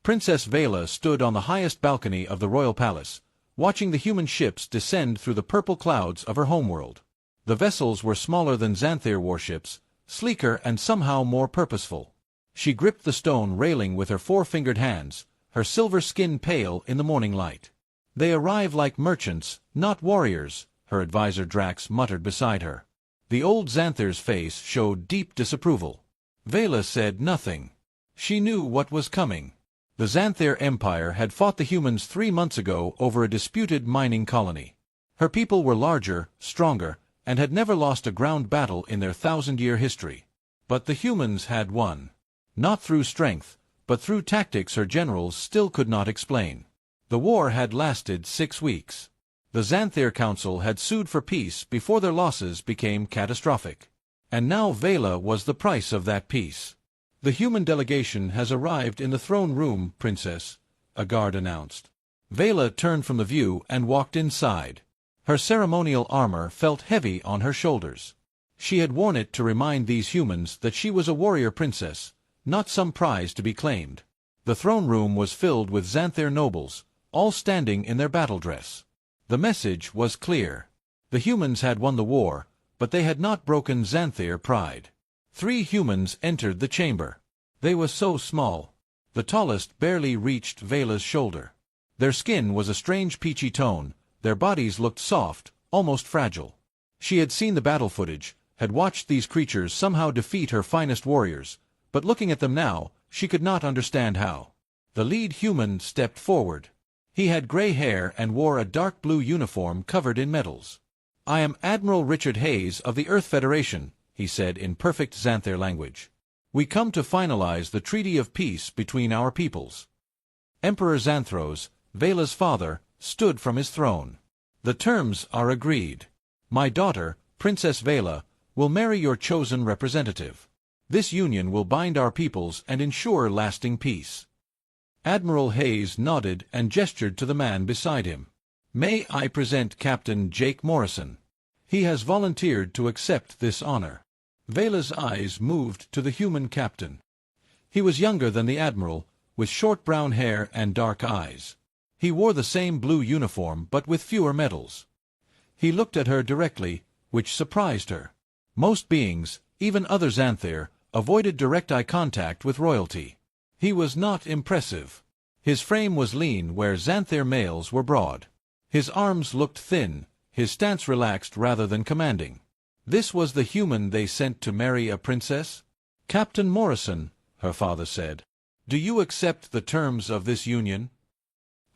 Princess Vela stood on the highest balcony of the royal palace, watching the human ships descend through the purple clouds of her homeworld. The vessels were smaller than Xanthir warships, sleeker and somehow more purposeful. She gripped the stone railing with her four-fingered hands, her silver skin pale in the morning light. "They arrive like merchants, not warriors," her advisor Drax muttered beside her. The old Xanthir's face showed deep disapproval. Vela said nothing. She knew what was coming. The Xanthir Empire had fought the humans 3 months ago over a disputed mining colony. Her people were larger, stronger, and had never lost a ground battle in their 1,000-year history. But the humans had won. Not through strength, but through tactics her generals still could not explain. The war had lasted 6 weeks. The Xanthir Council had sued for peace before their losses became catastrophic. And now Vela was the price of that peace. "The human delegation has arrived in the throne room, Princess," a guard announced. Vela turned from the view and walked inside. Her ceremonial armor felt heavy on her shoulders. She had worn it to remind these humans that she was a warrior princess, not some prize to be claimed. The throne room was filled with Xanthir nobles, all standing in their battle dress. The message was clear. The humans had won the war, but they had not broken Xanthir pride. 3 humans entered the chamber. They were so small. The tallest barely reached Vela's shoulder. Their skin was a strange peachy tone, their bodies looked soft, almost fragile. She had seen the battle footage, had watched these creatures somehow defeat her finest warriors, but looking at them now, she could not understand how. The lead human stepped forward. He had gray hair and wore a dark blue uniform covered in medals. "I am Admiral Richard Hayes of the Earth Federation," he said in perfect Xanthir language. "We come to finalize the treaty of peace between our peoples." Emperor Xanthros, Vela's father, stood from his throne. "The terms are agreed. My daughter, Princess Vela, will marry your chosen representative. This union will bind our peoples and ensure lasting peace." Admiral Hayes nodded and gestured to the man beside him. "May I present Captain Jake Morrison? He has volunteered to accept this honor." Vela's eyes moved to the human captain. He was younger than the admiral, with short brown hair and dark eyes. He wore the same blue uniform but with fewer medals. He looked at her directly, which surprised her. Most beings, even other Xanthir, avoided direct eye contact with royalty. He was not impressive. His frame was lean where Xanthir males were broad. His arms looked thin, his stance relaxed rather than commanding. This was the human they sent to marry a princess? "Captain Morrison," her father said, "do you accept the terms of this union?"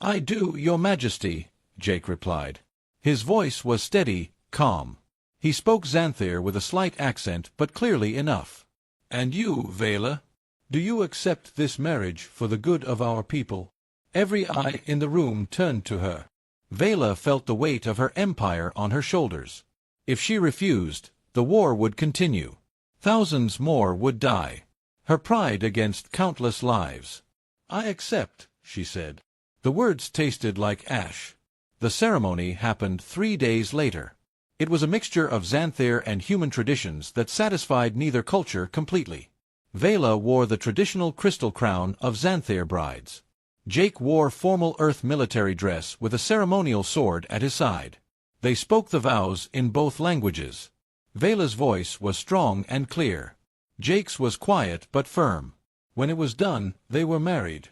"I do, Your Majesty," Jake replied. His voice was steady, calm. He spoke Xanthir with a slight accent but clearly enough. "And you, Vela? Do you accept this marriage for the good of our people?" Every eye in the room turned to her. Vela felt the weight of her empire on her shoulders. If she refused, the war would continue. Thousands more would die. Her pride against countless lives. "I accept," she said. The words tasted like ash. The ceremony happened 3 days later. It was a mixture of Xanthir and human traditions that satisfied neither culture completely. Vela wore the traditional crystal crown of Xanthir brides. Jake wore formal Earth military dress with a ceremonial sword at his side. They spoke the vows in both languages. Vela's voice was strong and clear. Jake's was quiet but firm. When it was done, they were married.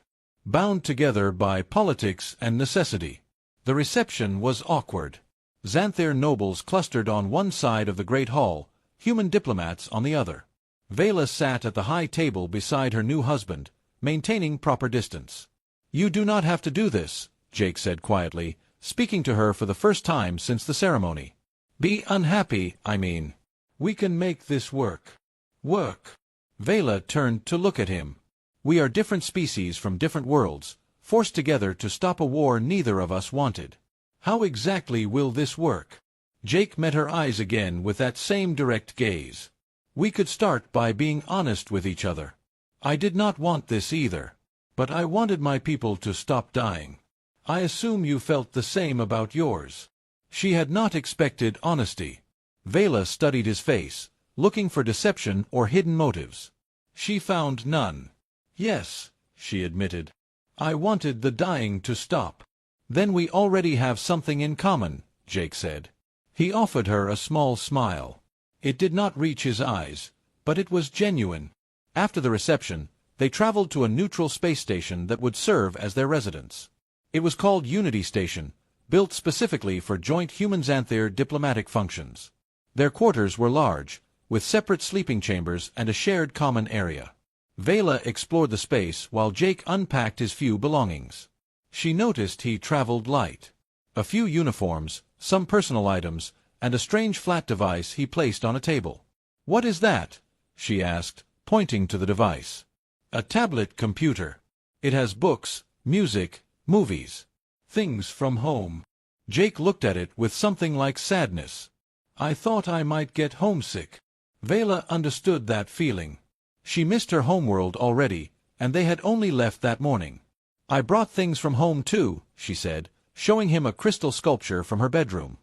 Bound together by politics and necessity. The reception was awkward. Xanthir nobles clustered on one side of the great hall, human diplomats on the other. Vela sat at the high table beside her new husband, maintaining proper distance. "You do not have to do this," Jake said quietly, speaking to her for the first time since the ceremony. "Be unhappy, I mean. We can make this work." "Work?" Vela turned to look at him. "We are different species from different worlds, forced together to stop a war neither of us wanted. How exactly will this work?" Jake met her eyes again with that same direct gaze. "We could start by being honest with each other. I did not want this either. But I wanted my people to stop dying. I assume you felt the same about yours." She had not expected honesty. Vela studied his face, looking for deception or hidden motives. She found none. "Yes," she admitted. I wanted the dying to stop. Then we already have something in common, Jake said. He offered her a small smile. It did not reach his eyes, but it was genuine. After the reception, they traveled to a neutral space station that would serve as their residence. It was called Unity Station, built specifically for joint human-Xanthir diplomatic functions. Their quarters were large, with separate sleeping chambers and a shared common area. Vela explored the space while Jake unpacked his few belongings. She noticed he traveled light. A few uniforms, some personal items, and a strange flat device he placed on a table. "What is that?" she asked, pointing to the device. "A tablet computer. It has books, music, movies. Things from home." Jake looked at it with something like sadness. "I thought I might get homesick." Vela understood that feeling. She missed her homeworld already, and they had only left that morning. "I brought things from home too," she said, showing him a crystal sculpture from her bedroom.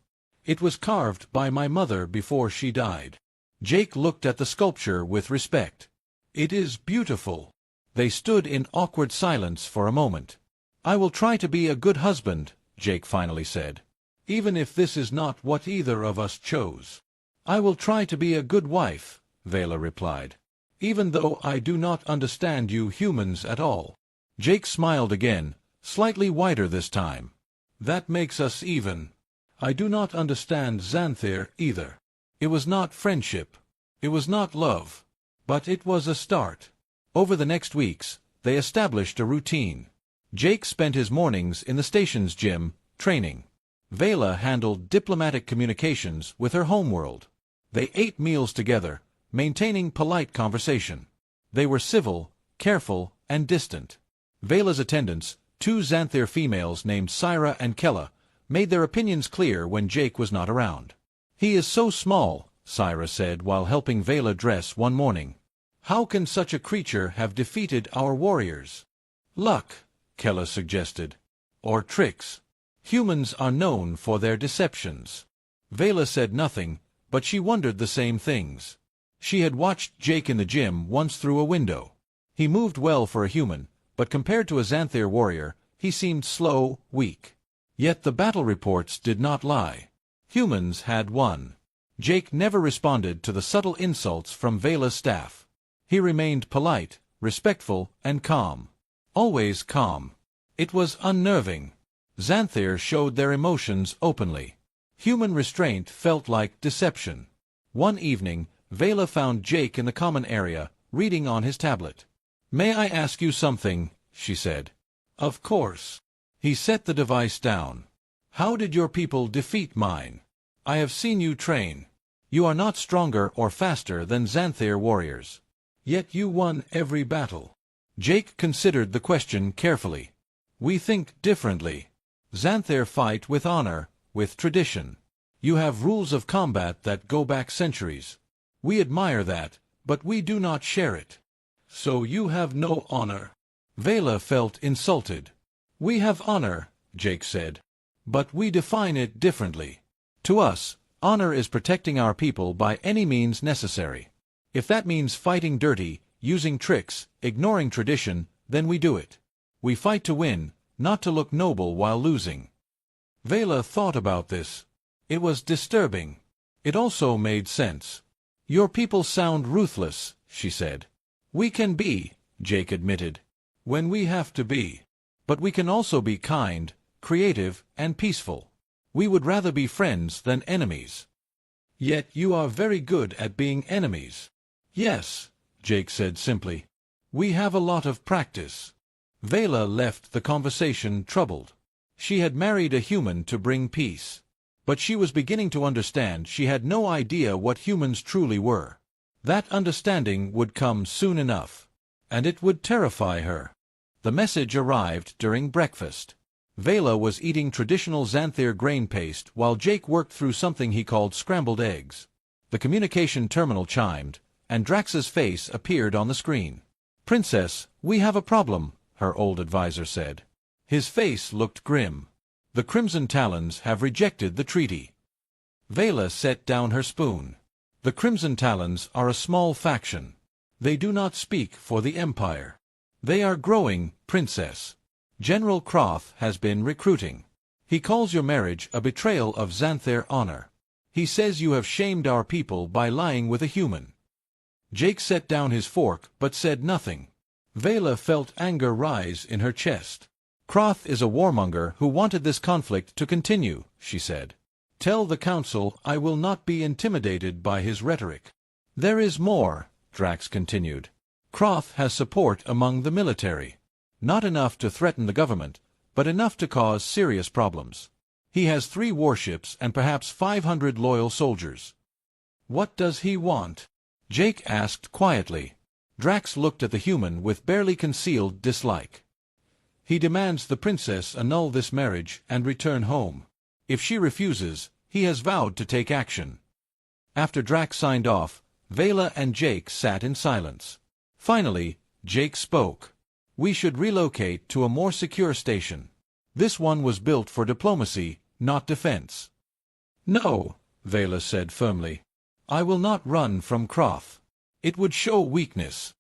"It was carved by my mother before she died." Jake looked at the sculpture with respect. "It is beautiful." They stood in awkward silence for a moment. "I will try to be a good husband," Jake finally said. "Even if this is not what either of us chose." "I will try to be a good wife," Vela replied. "Even though I do not understand you humans at all." Jake smiled again, slightly wider this time. "That makes us even. I do not understand Xanthir either. It was not friendship. It was not love. But it was a start." Over the next weeks, they established a routine. Jake spent his mornings in the station's gym, training. Vela handled diplomatic communications with her homeworld. They ate meals together, maintaining polite conversation. They were civil, careful, and distant. Vela's attendants, two Xanthir females named Syra and Kella, made their opinions clear when Jake was not around. "He is so small," Syra said while helping Vela dress one morning. "How can such a creature have defeated our warriors?" "Luck," Kella suggested. "Or tricks. Humans are known for their deceptions." Vela said nothing, but she wondered the same things. She had watched Jake in the gym once through a window. He moved well for a human, but compared to a Xanthir warrior, he seemed slow, weak. Yet the battle reports did not lie. Humans had won. Jake never responded to the subtle insults from Vela's staff. He remained polite, respectful, and calm. Always calm. It was unnerving. Xanthir showed their emotions openly. Human restraint felt like deception. One evening, Vela found Jake in the common area, reading on his tablet. "May I ask you something?" she said. "Of course." He set the device down. "How did your people defeat mine? I have seen you train. You are not stronger or faster than Xanthir warriors. Yet you won every battle." Jake considered the question carefully. "We think differently. Xanthir fight with honor, with tradition. You have rules of combat that go back centuries. We admire that, but we do not share it." "So you have no honor?" Vela felt insulted. "We have honor," Jake said. "But we define it differently. To us, honor is protecting our people by any means necessary. If that means fighting dirty, using tricks, ignoring tradition, then we do it. We fight to win, not to look noble while losing." Vela thought about this. It was disturbing. It also made sense. "Your people sound ruthless," she said. "We can be," Jake admitted, "when we have to be. But we can also be kind, creative, and peaceful. We would rather be friends than enemies." "Yet you are very good at being enemies." "Yes," Jake said simply. "We have a lot of practice." Vela left the conversation troubled. She had married a human to bring peace. But she was beginning to understand she had no idea what humans truly were. That understanding would come soon enough. And it would terrify her. The message arrived during breakfast. Vela was eating traditional Xanthir grain paste while Jake worked through something he called scrambled eggs. The communication terminal chimed, and Drax's face appeared on the screen. "Princess, we have a problem," her old advisor said. His face looked grim. "The Crimson Talons have rejected the treaty." Vela set down her spoon. "The Crimson Talons are a small faction. They do not speak for the Empire. They are growing, Princess. General Croth has been recruiting. He calls your marriage a betrayal of Xanther honor. He says you have shamed our people by lying with a human. Jake set down his fork but said nothing. Vela felt anger rise in her chest. Croth is a warmonger who wanted this conflict to continue, she said. Tell the council I will not be intimidated by his rhetoric. There is more, Drax continued. Croth has support among the military. Not enough to threaten the government, but enough to cause serious problems. He has 3 warships and perhaps 500 loyal soldiers. What does he want? Jake asked quietly. Drax looked at the human with barely concealed dislike. He demands the princess annul this marriage and return home. If she refuses, he has vowed to take action. After Drax signed off, Vela and Jake sat in silence. Finally, Jake spoke. We should relocate to a more secure station. This one was built for diplomacy, not defense. No, Vela said firmly. I will not run from Croth. It would show weakness.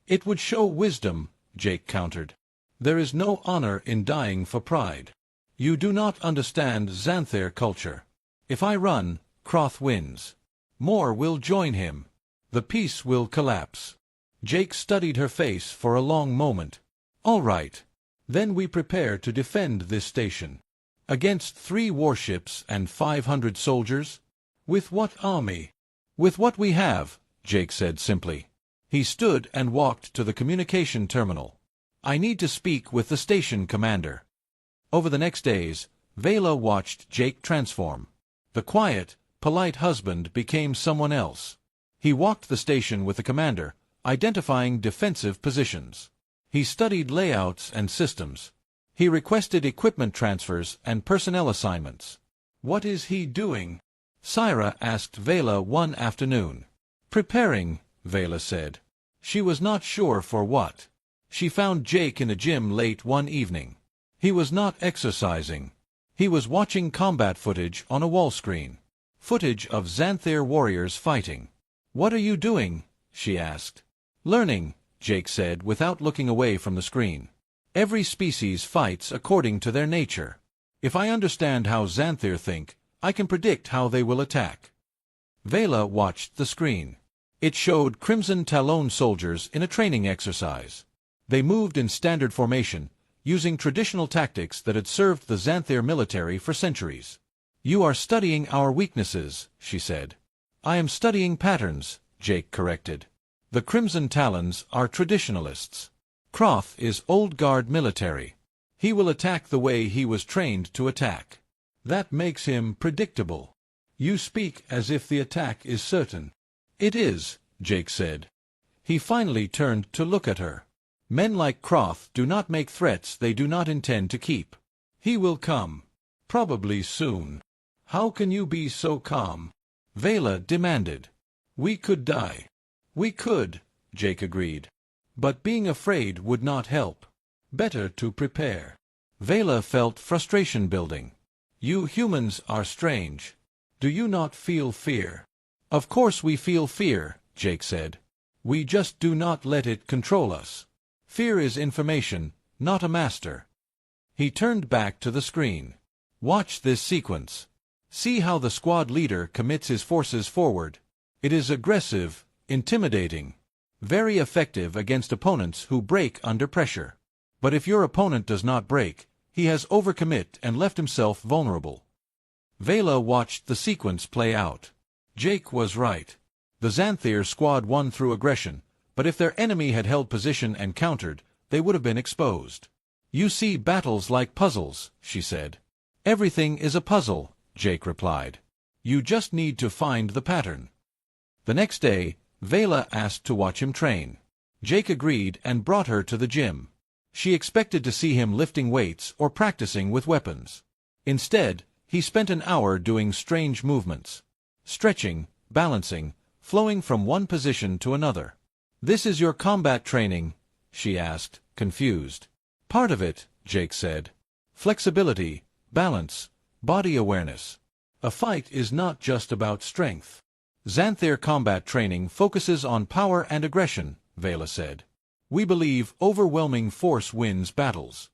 It would show wisdom, Jake countered. There is no honor in dying for pride. You do not understand Xanther culture. If I run, Croth wins. More will join him. The peace will collapse. Jake studied her face for a long moment. All right. Then we prepare to defend this station. Against 3 warships and 500 soldiers? With what army? With what we have, Jake said simply. He stood and walked to the communication terminal. I need to speak with the station commander. Over the next days, Vela watched Jake transform. The quiet, polite husband became someone else. He walked the station with the commander, identifying defensive positions. He studied layouts and systems. He requested equipment transfers and personnel assignments. What is he doing? Syra asked Vela one afternoon. Preparing, Vela said. She was not sure for what. She found Jake in a gym late one evening. He was not exercising. He was watching combat footage on a wall screen. Footage of Xanther warriors fighting. What are you doing? She asked. Learning, Jake said without looking away from the screen. Every species fights according to their nature. If I understand how Xanther think, I can predict how they will attack. Vela watched the screen. It showed Crimson Talon soldiers in a training exercise. They moved in standard formation, using traditional tactics that had served the Xanther military for centuries. You are studying our weaknesses, she said. I am studying patterns, Jake corrected. The Crimson Talons are traditionalists. Croth is old guard military. He will attack the way he was trained to attack. That makes him predictable. You speak as if the attack is certain. It is, Jake said. He finally turned to look at her. Men like Croth do not make threats they do not intend to keep. He will come. Probably soon. How can you be so calm? Vela demanded. We could die. We could, Jake agreed. But being afraid would not help. Better to prepare. Vela felt frustration building. You humans are strange. Do you not feel fear? Of course we feel fear, Jake said. We just do not let it control us. Fear is information, not a master. He turned back to the screen. Watch this sequence. See how the squad leader commits his forces forward. It is aggressive, intimidating. Very effective against opponents who break under pressure. But if your opponent does not break, he has overcommit and left himself vulnerable. Vela watched the sequence play out. Jake was right. The Xanther squad won through aggression, but if their enemy had held position and countered, they would have been exposed. You see battles like puzzles, she said. Everything is a puzzle, Jake replied. You just need to find the pattern. The next day, Vela asked to watch him train. Jake agreed and brought her to the gym. She expected to see him lifting weights or practicing with weapons. Instead, he spent an hour doing strange movements. Stretching, balancing, flowing from one position to another. This is your combat training? She asked, confused. Part of it, Jake said. Flexibility, balance, body awareness. A fight is not just about strength. Xanther combat training focuses on power and aggression, Vela said. We believe overwhelming force wins battles.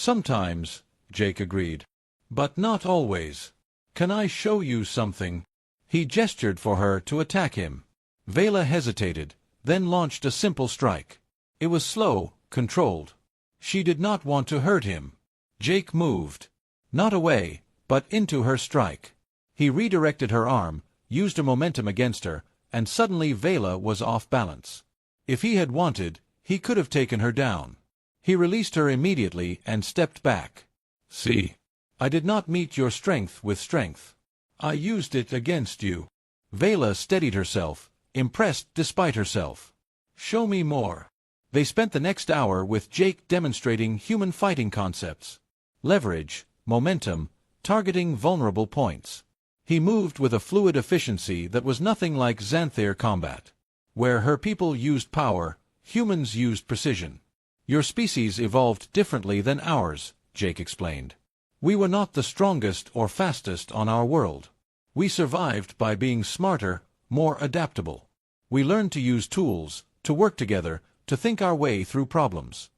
Sometimes, Jake agreed. But not always. Can I show you something? He gestured for her to attack him. Vela hesitated, then launched a simple strike. It was slow, controlled. She did not want to hurt him. Jake moved. Not away, but into her strike. He redirected her arm, used a momentum against her, and suddenly Vela was off balance. If he had wanted, he could have taken her down. He released her immediately and stepped back. See? I did not meet your strength with strength. I used it against you. Vela steadied herself, impressed despite herself. Show me more. They spent the next hour with Jake demonstrating human fighting concepts. Leverage, momentum, targeting vulnerable points. He moved with a fluid efficiency that was nothing like Xanthair combat. Where her people used power, humans used precision. Your species evolved differently than ours, Jake explained. We were not the strongest or fastest on our world. We survived by being smarter, more adaptable. We learned to use tools, to work together, to think our way through problems.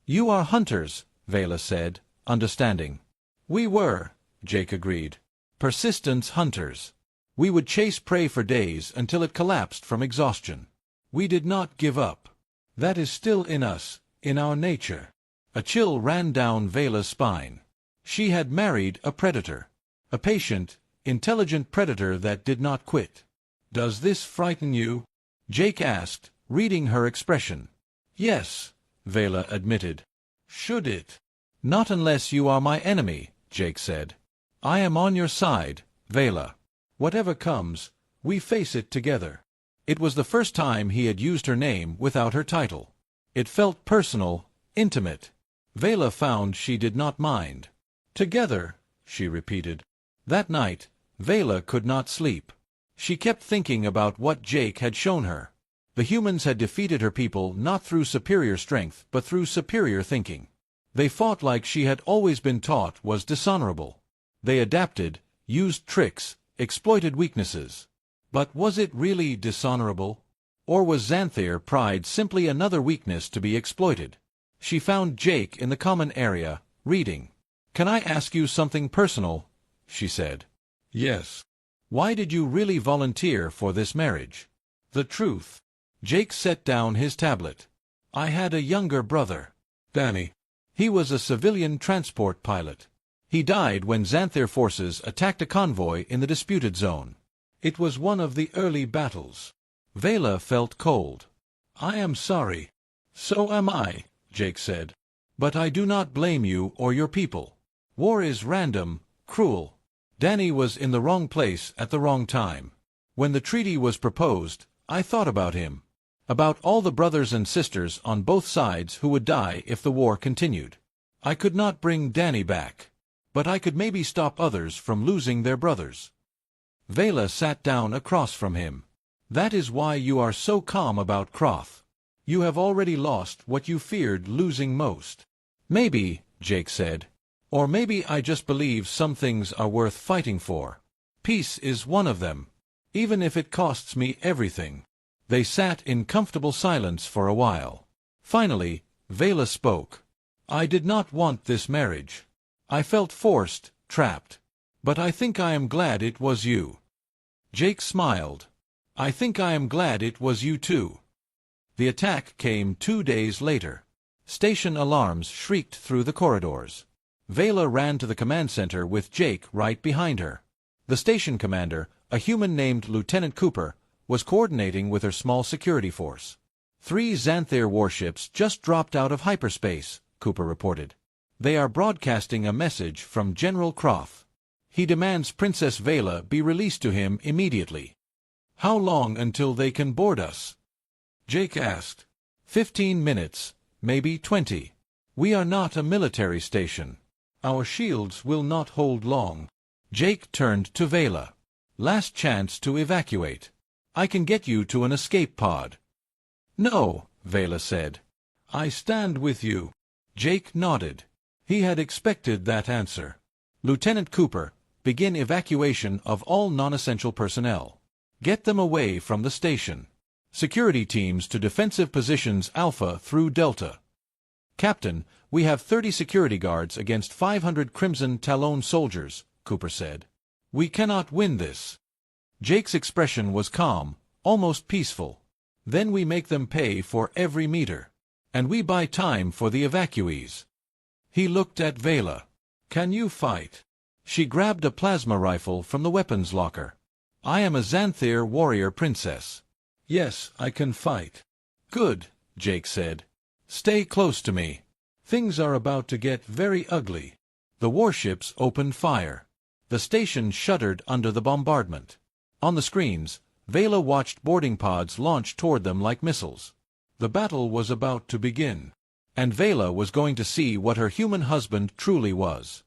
You are hunters, Vela said, understanding. We were, Jake agreed. Persistence hunters. We would chase prey for days until it collapsed from exhaustion. We did not give up. That is still in us, in our nature. A chill ran down Vela's spine. She had married a predator. A patient, intelligent predator that did not quit. Does this frighten you? Jake asked, reading her expression. Yes, Vela admitted. Should it? Not unless you are my enemy, Jake said. I am on your side, Vela. Whatever comes, we face it together. It was the first time he had used her name without her title. It felt personal, intimate. Vela found she did not mind. Together, she repeated. That night, Vela could not sleep. She kept thinking about what Jake had shown her. The humans had defeated her people not through superior strength but through superior thinking. They fought like she had always been taught was dishonorable. They adapted, used tricks, exploited weaknesses. But was it really dishonorable? Or was Xanthair pride simply another weakness to be exploited? She found Jake in the common area, reading. Can I ask you something personal? She said. Yes. Why did you really volunteer for this marriage? The truth. Jake set down his tablet. I had a younger brother. Danny. He was a civilian transport pilot. He died when Xanthair forces attacked a convoy in the disputed zone. It was one of the early battles. Vela felt cold. I am sorry. So am I, Jake said. But I do not blame you or your people. War is random, cruel. Danny was in the wrong place at the wrong time. When the treaty was proposed, I thought about him. About all the brothers and sisters on both sides who would die if the war continued. I could not bring Danny back. But I could maybe stop others from losing their brothers. Vela sat down across from him. That is why you are so calm about Croth. You have already lost what you feared losing most. Maybe, Jake said. Or maybe I just believe some things are worth fighting for. Peace is one of them. Even if it costs me everything. They sat in comfortable silence for a while. Finally, Vela spoke. I did not want this marriage. I felt forced, trapped. But I think I am glad it was you. Jake smiled. I think I am glad it was you too. The attack came 2 days later. Station alarms shrieked through the corridors. Vela ran to the command center with Jake right behind her. The station commander, a human named Lieutenant Cooper, was coordinating with her small security force. 3 Xanthair warships just dropped out of hyperspace, Cooper reported. They are broadcasting a message from General Croth. He demands Princess Vela be released to him immediately. How long until they can board us? Jake asked. 15 minutes, maybe 20. We are not a military station. Our shields will not hold long. Jake turned to Vela. Last chance to evacuate. I can get you to an escape pod. No, Vela said. I stand with you. Jake nodded. He had expected that answer. Lieutenant Cooper, begin evacuation of all non-essential personnel. Get them away from the station. Security teams to defensive positions Alpha through Delta. Captain, We have 30 security guards against 500 Crimson Talon soldiers, Cooper said. We cannot win this. Jake's expression was calm, almost peaceful. Then we make them pay for every meter. And we buy time for the evacuees. He looked at Vela. Can you fight? She grabbed a plasma rifle from the weapons locker. I am a Xanthir warrior princess. Yes, I can fight. Good, Jake said. Stay close to me. Things are about to get very ugly. The warships opened fire. The station shuddered under the bombardment. On the screens, Vela watched boarding pods launch toward them like missiles. The battle was about to begin. And Vela was going to see what her human husband truly was.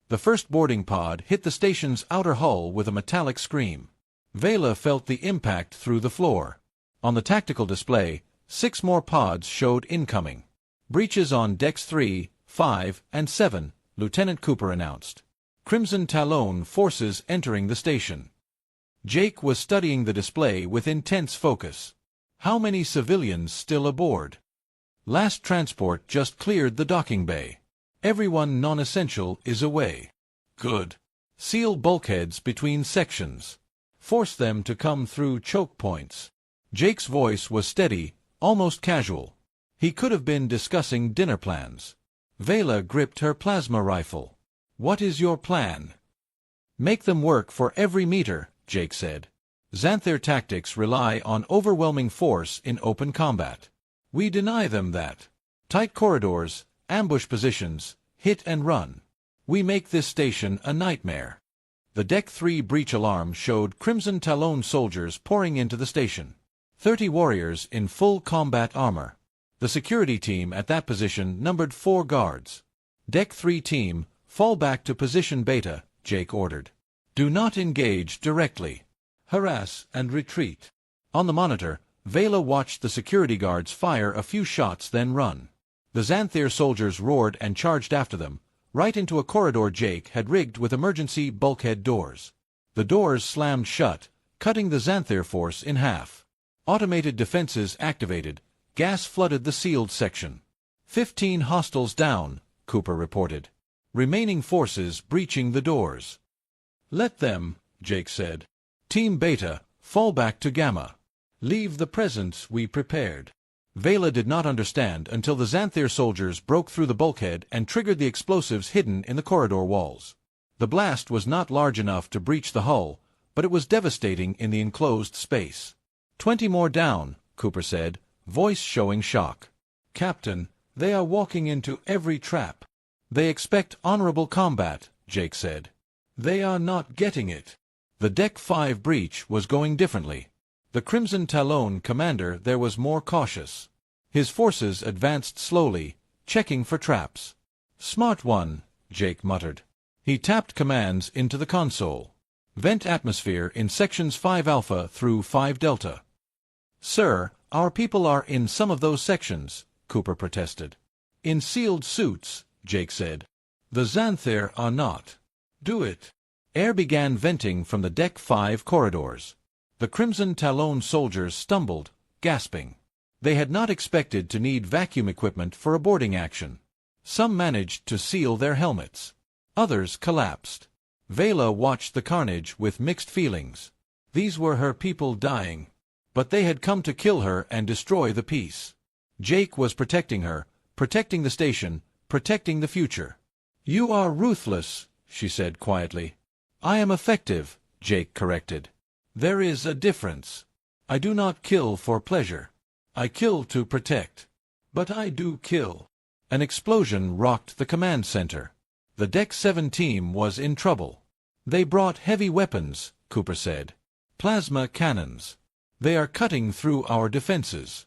The first boarding pod hit the station's outer hull with a metallic scream. Vela felt the impact through the floor. On the tactical display, 6 more pods showed incoming. Breaches on decks 3, 5, and 7, Lieutenant Cooper announced. Crimson Talon forces entering the station. Jake was studying the display with intense focus. How many civilians still aboard? Last transport just cleared the docking bay. Everyone non-essential is away. Good. Seal bulkheads between sections. Force them to come through choke points. Jake's voice was steady, almost casual. He could have been discussing dinner plans. Vela gripped her plasma rifle. What is your plan? Make them work for every meter, Jake said. Xanthir tactics rely on overwhelming force in open combat. We deny them that. Tight corridors, ambush positions, hit and run. We make this station a nightmare. The Deck 3 breach alarm showed Crimson Talon soldiers pouring into the station. 30 warriors in full combat armor. The security team at that position numbered 4 guards. Deck 3 team, fall back to position Beta, Jake ordered. Do not engage directly. Harass and retreat. On the monitor, Vela watched the security guards fire a few shots then run. The Xanthir soldiers roared and charged after them, right into a corridor Jake had rigged with emergency bulkhead doors. The doors slammed shut, cutting the Xanthir force in half. Automated defenses activated. Gas flooded the sealed section. 15 hostiles down, Cooper reported. Remaining forces breaching the doors. Let them, Jake said. Team Beta, fall back to Gamma. Leave the presence we prepared. Vela did not understand until the Xanthir soldiers broke through the bulkhead and triggered the explosives hidden in the corridor walls. The blast was not large enough to breach the hull, but it was devastating in the enclosed space. 20 more down, Cooper said, voice showing shock. Captain, they are walking into every trap. They expect honorable combat, Jake said. They are not getting it. The Deck 5 breach was going differently. The Crimson Talon commander there was more cautious. His forces advanced slowly, checking for traps. Smart one, Jake muttered. He tapped commands into the console. Vent atmosphere in sections 5 Alpha through 5 Delta. Sir, our people are in some of those sections, Cooper protested. In sealed suits, Jake said. The Xanthir are not. Do it. Air began venting from the Deck 5 corridors. The Crimson Talon soldiers stumbled, gasping. They had not expected to need vacuum equipment for a boarding action. Some managed to seal their helmets. Others collapsed. Vela watched the carnage with mixed feelings. These were her people dying. But they had come to kill her and destroy the peace. Jake was protecting her, protecting the station, protecting the future. You are ruthless, she said quietly. I am effective, Jake corrected. There is a difference. I do not kill for pleasure. I kill to protect. But I do kill. An explosion rocked the command center. The Deck 7 team was in trouble. They brought heavy weapons, Cooper said. Plasma cannons. They are cutting through our defenses.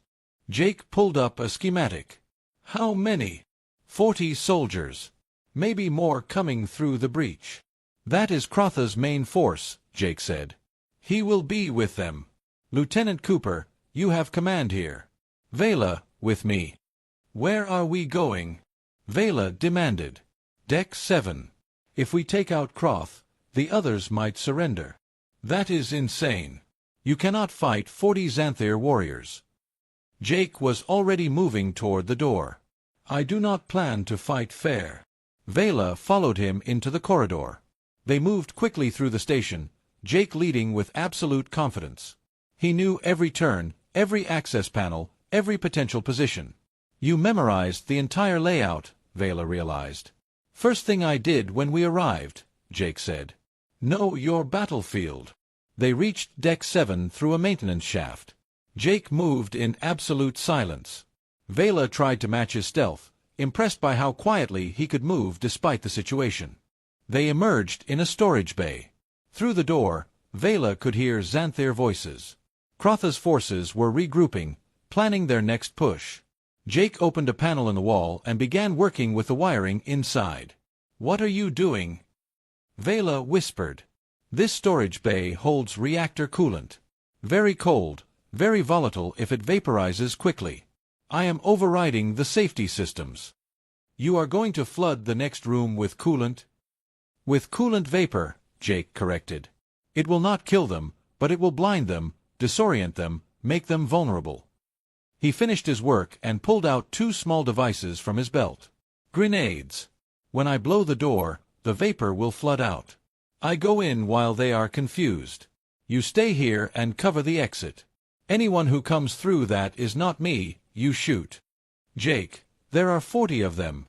Jake pulled up a schematic. How many? 40 soldiers. Maybe more coming through the breach. That is Krotha's main force, Jake said. He will be with them. Lieutenant Cooper, you have command here. Vela, with me. Where are we going? Vela demanded. Deck 7. If we take out Kroth, the others might surrender. That is insane. You cannot fight 40 Xanthir warriors. Jake was already moving toward the door. I do not plan to fight fair. Vela followed him into the corridor. They moved quickly through the station, Jake leading with absolute confidence. He knew every turn, every access panel, every potential position. You memorized the entire layout, Vela realized. First thing I did when we arrived, Jake said. Know your battlefield. They reached Deck 7 through a maintenance shaft. Jake moved in absolute silence. Vela tried to match his stealth, impressed by how quietly he could move despite the situation. They emerged in a storage bay. Through the door, Vela could hear Xanthir voices. Krotha's forces were regrouping, planning their next push. Jake opened a panel in the wall and began working with the wiring inside. What are you doing? Vela whispered. This storage bay holds reactor coolant. Very cold, very volatile if it vaporizes quickly. I am overriding the safety systems. You are going to flood the next room with coolant? With coolant vapor, Jake corrected. It will not kill them, but it will blind them, disorient them, make them vulnerable. He finished his work and pulled out 2 small devices from his belt. Grenades. When I blow the door, the vapor will flood out. I go in while they are confused. You stay here and cover the exit. Anyone who comes through that is not me, you shoot. Jake, there are 40 of them.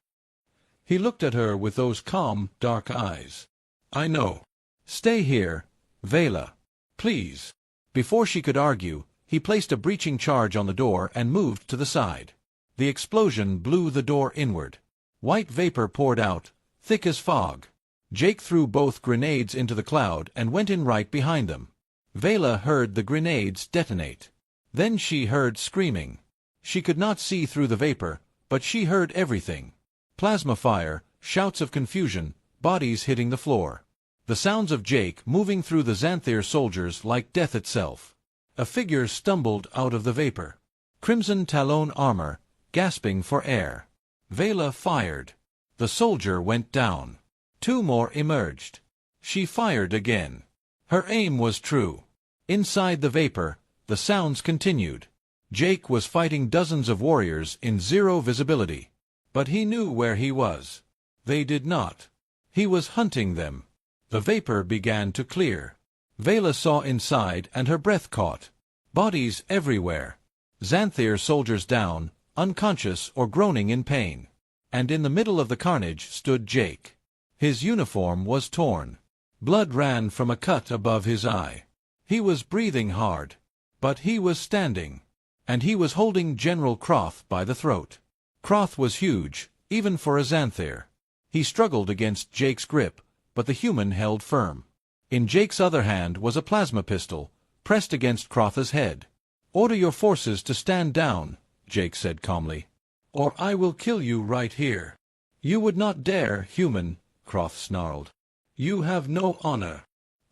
He looked at her with those calm, dark eyes. I know. Stay here, Vela. Please. Before she could argue, he placed a breaching charge on the door and moved to the side. The explosion blew the door inward. White vapor poured out, thick as fog. Jake threw both grenades into the cloud and went in right behind them. Vela heard the grenades detonate. Then she heard screaming. She could not see through the vapor, but she heard everything. Plasma fire, shouts of confusion, bodies hitting the floor. The sounds of Jake moving through the Xanthir soldiers like death itself. A figure stumbled out of the vapor. Crimson Talon armor, gasping for air. Vela fired. The soldier went down. 2 more emerged. She fired again. Her aim was true. Inside the vapor, the sounds continued. Jake was fighting dozens of warriors in 0 visibility. But he knew where he was. They did not. He was hunting them. The vapor began to clear. Vela saw inside and her breath caught. Bodies everywhere. Xanthir soldiers down, unconscious or groaning in pain. And in the middle of the carnage stood Jake. His uniform was torn. Blood ran from a cut above his eye. He was breathing hard. But he was standing. And he was holding General Kroth by the throat. Kroth was huge, even for a Xanthir. He struggled against Jake's grip, but the human held firm. In Jake's other hand was a plasma pistol, pressed against Krotha's head. Order your forces to stand down, Jake said calmly. Or I will kill you right here. You would not dare, human, Kroth snarled. You have no honor.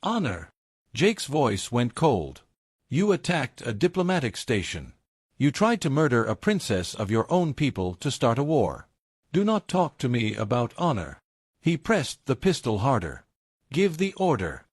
Honor? Jake's voice went cold. You attacked a diplomatic station. You tried to murder a princess of your own people to start a war. Do not talk to me about honor. He pressed the pistol harder. Give the order.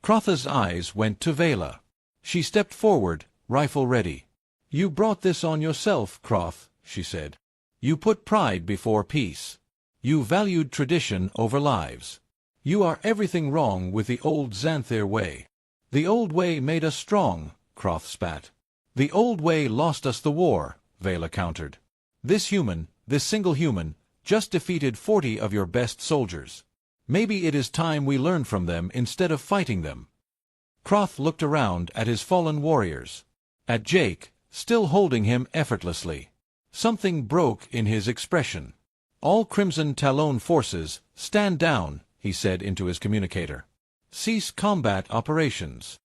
Krotha's eyes went to Vela. She stepped forward, rifle ready. You brought this on yourself, Kroth, she said. You put pride before peace. You valued tradition over lives. You are everything wrong with the old Xanthir way. The old way made us strong, Kroth spat. The old way lost us the war, Vela countered. This human, this single human, just defeated 40 of your best soldiers. Maybe it is time we learn from them instead of fighting them. Kroth looked around at his fallen warriors. At Jake, still holding him effortlessly. Something broke in his expression. All Crimson Talon forces, stand down, he said into his communicator. Cease combat operations.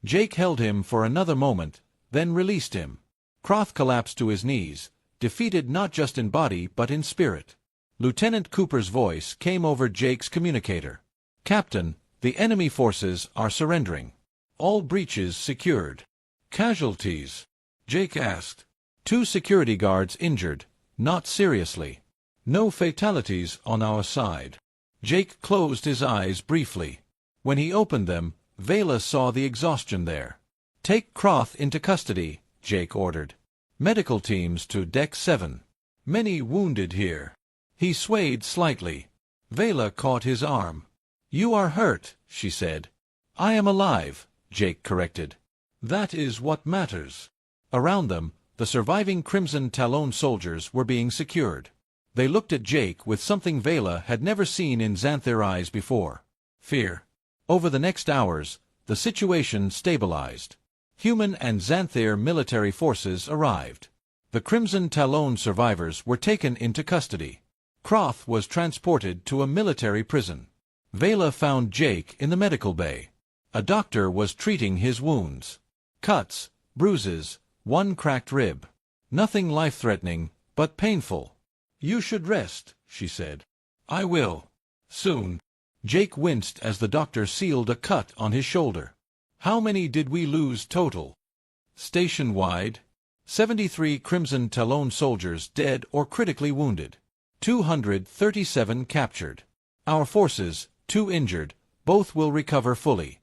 Jake held him for another moment, then released him. Kroth collapsed to his knees, defeated not just in body but in spirit. Lieutenant Cooper's voice came over Jake's communicator. Captain, the enemy forces are surrendering. All breaches secured. Casualties? Jake asked. 2 security guards injured, not seriously. No fatalities on our side. Jake closed his eyes briefly. When he opened them, Vela saw the exhaustion there. Take Kroth into custody, Jake ordered. Medical teams to Deck 7. Many wounded here. He swayed slightly. Vela caught his arm. You are hurt, she said. I am alive, Jake corrected. That is what matters. Around them, the surviving Crimson Talon soldiers were being secured. They looked at Jake with something Vela had never seen in Xanthir eyes before. Fear. Over the next hours, the situation stabilized. Human and Xanthir military forces arrived. The Crimson Talon survivors were taken into custody. Croth was transported to a military prison. Vela found Jake in the medical bay. A doctor was treating his wounds. Cuts, bruises, one cracked rib. Nothing life-threatening, but painful. You should rest, she said. I will. Soon. Jake winced as the doctor sealed a cut on his shoulder. How many did we lose total? Station-wide, 73 Crimson Talon soldiers dead or critically wounded. 237 captured. Our forces, 2 injured, both will recover fully.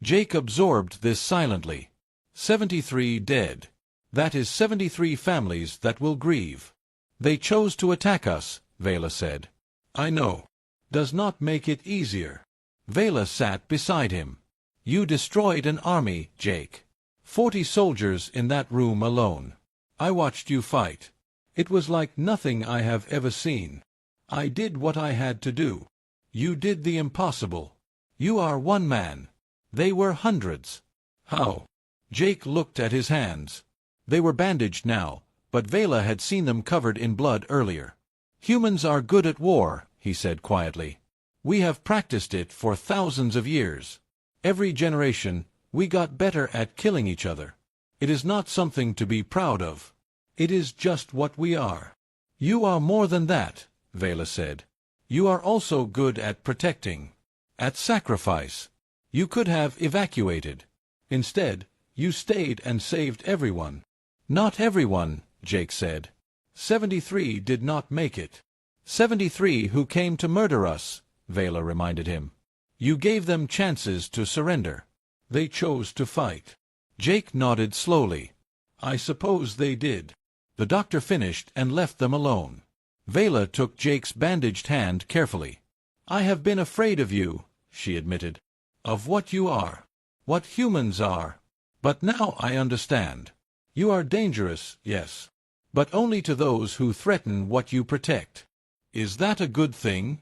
Jake absorbed this silently. 73 dead. That is 73 families that will grieve. They chose to attack us, Vela said. I know. Does not make it easier. Vela sat beside him. You destroyed an army, Jake. 40 soldiers in that room alone. I watched you fight. It was like nothing I have ever seen. I did what I had to do. You did the impossible. You are one man. They were hundreds. How? Jake looked at his hands. They were bandaged now, but Vela had seen them covered in blood earlier. Humans are good at war, he said quietly. We have practiced it for thousands of years. Every generation, we got better at killing each other. It is not something to be proud of. It is just what we are. You are more than that, Vela said. You are also good at protecting. At sacrifice. You could have evacuated. Instead, you stayed and saved everyone. Not everyone, Jake said. 73 did not make it. 73 who came to murder us, Vela reminded him. You gave them chances to surrender. They chose to fight. Jake nodded slowly. I suppose they did. The doctor finished and left them alone. Vela took Jake's bandaged hand carefully. I have been afraid of you, she admitted. Of what you are. What humans are. But now I understand. You are dangerous, yes. But only to those who threaten what you protect. Is that a good thing?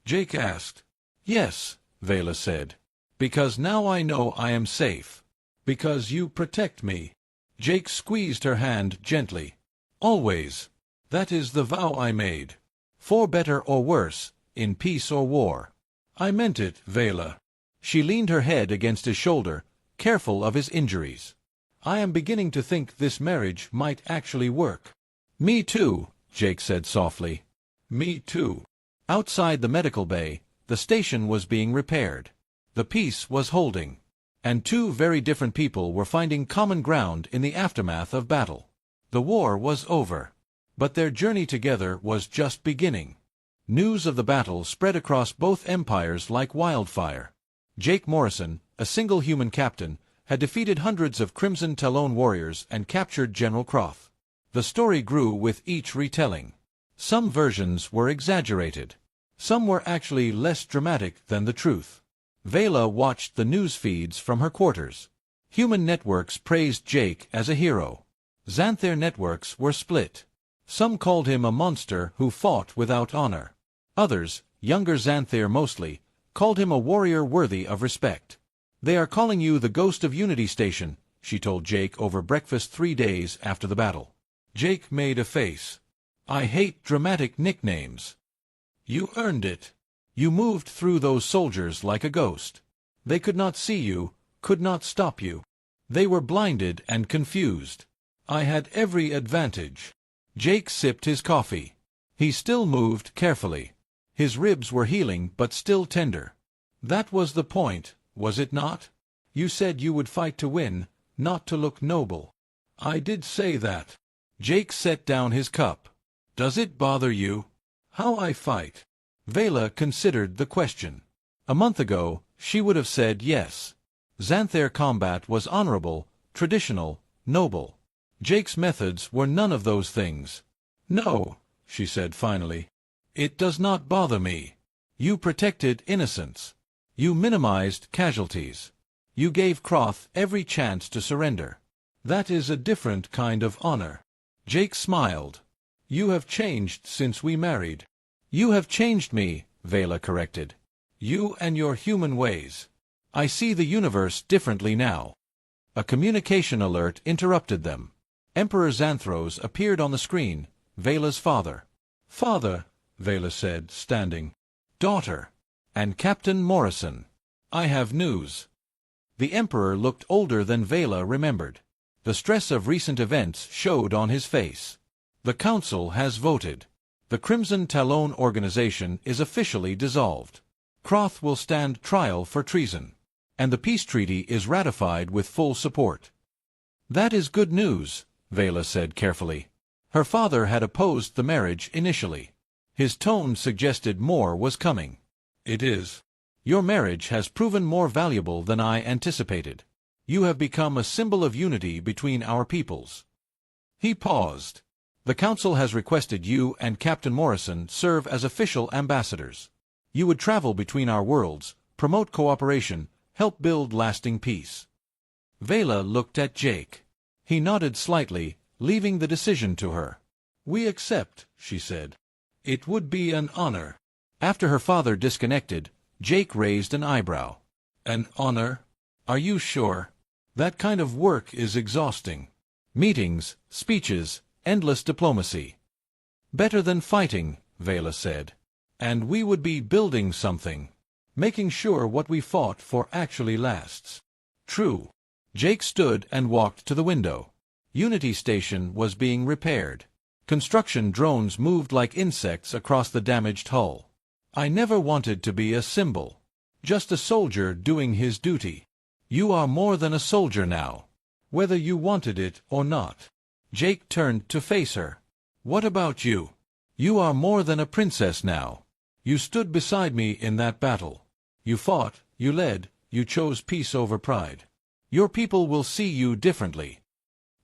Jake asked. Yes, Vela said. Because now I know I am safe. Because you protect me. Jake squeezed her hand gently. Always. That is the vow I made. For better or worse, in peace or war. I meant it, Vela. She leaned her head against his shoulder, careful of his injuries. I am beginning to think this marriage might actually work. Me too, Jake said softly. Me too. Outside the medical bay, the station was being repaired. The peace was holding. And 2 very different people were finding common ground in the aftermath of battle. The war was over. But their journey together was just beginning. News of the battle spread across both empires like wildfire. Jake Morrison, a single human captain, had defeated hundreds of Crimson Talon warriors and captured General Croth. The story grew with each retelling. Some versions were exaggerated. Some were actually less dramatic than the truth. Vela watched the news feeds from her quarters. Human networks praised Jake as a hero. Xanthir networks were split. Some called him a monster who fought without honor. Others, younger Xanthir mostly, called him a warrior worthy of respect. They are calling you the Ghost of Unity Station, she told Jake over breakfast 3 days after the battle. Jake made a face. I hate dramatic nicknames. You earned it. You moved through those soldiers like a ghost. They could not see you, could not stop you. They were blinded and confused. I had every advantage. Jake sipped his coffee. He still moved carefully. His ribs were healing but still tender. That was the point, was it not? You said you would fight to win, not to look noble. I did say that. Jake set down his cup. Does it bother you? How I fight? Vela considered the question. A month ago, she would have said yes. Xanthir combat was honorable, traditional, noble. Jake's methods were none of those things. No, she said finally. It does not bother me. You protected innocents. You minimized casualties. You gave Croth every chance to surrender. That is a different kind of honor. Jake smiled. You have changed since we married. You have changed me, Vela corrected. You and your human ways. I see the universe differently now. A communication alert interrupted them. Emperor Xanthros appeared on the screen, Vela's father. Father, Vela said, standing. Daughter. And Captain Morrison. I have news. The Emperor looked older than Vela remembered. The stress of recent events showed on his face. The Council has voted. The Crimson Talon organization is officially dissolved. Croth will stand trial for treason. And the peace treaty is ratified with full support. That is good news, Vela said carefully. Her father had opposed the marriage initially. His tone suggested more was coming. It is. Your marriage has proven more valuable than I anticipated. You have become a symbol of unity between our peoples. He paused. The Council has requested you and Captain Morrison serve as official ambassadors. You would travel between our worlds, promote cooperation, help build lasting peace. Vela looked at Jake. He nodded slightly, leaving the decision to her. We accept, she said. It would be an honor. After her father disconnected, Jake raised an eyebrow. An honor? Are you sure? That kind of work is exhausting. Meetings, speeches, endless diplomacy. Better than fighting, Vela said. And we would be building something. Making sure what we fought for actually lasts. True. Jake stood and walked to the window. Unity Station was being repaired. Construction drones moved like insects across the damaged hull. I never wanted to be a symbol. Just a soldier doing his duty. You are more than a soldier now. Whether you wanted it or not. Jake turned to face her. What about you? You are more than a princess now. You stood beside me in that battle. You fought, you led, you chose peace over pride. Your people will see you differently.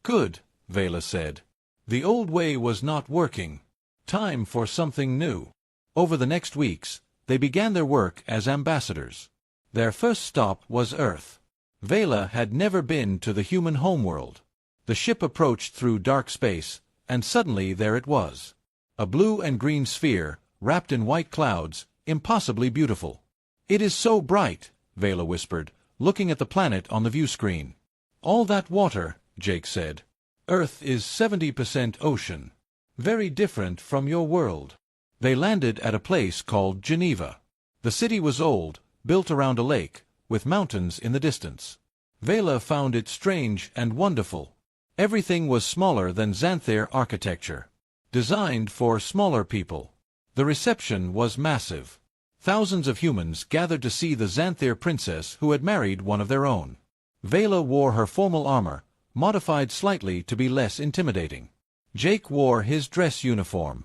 Good, Vela said. The old way was not working. Time for something new. Over the next weeks, they began their work as ambassadors. Their first stop was Earth. Vela had never been to the human homeworld. The ship approached through dark space, and suddenly there it was. A blue and green sphere, wrapped in white clouds, impossibly beautiful. It is so bright, Vela whispered, looking at the planet on the view screen. All that water, Jake said. Earth is 70% ocean. Very different from your world. They landed at a place called Geneva. The city was old, built around a lake, with mountains in the distance. Vela found it strange and wonderful. Everything was smaller than Xanthair architecture. Designed for smaller people. The reception was massive. Thousands of humans gathered to see the Xanthair princess who had married one of their own. Vela wore her formal armor, modified slightly to be less intimidating. Jake wore his dress uniform.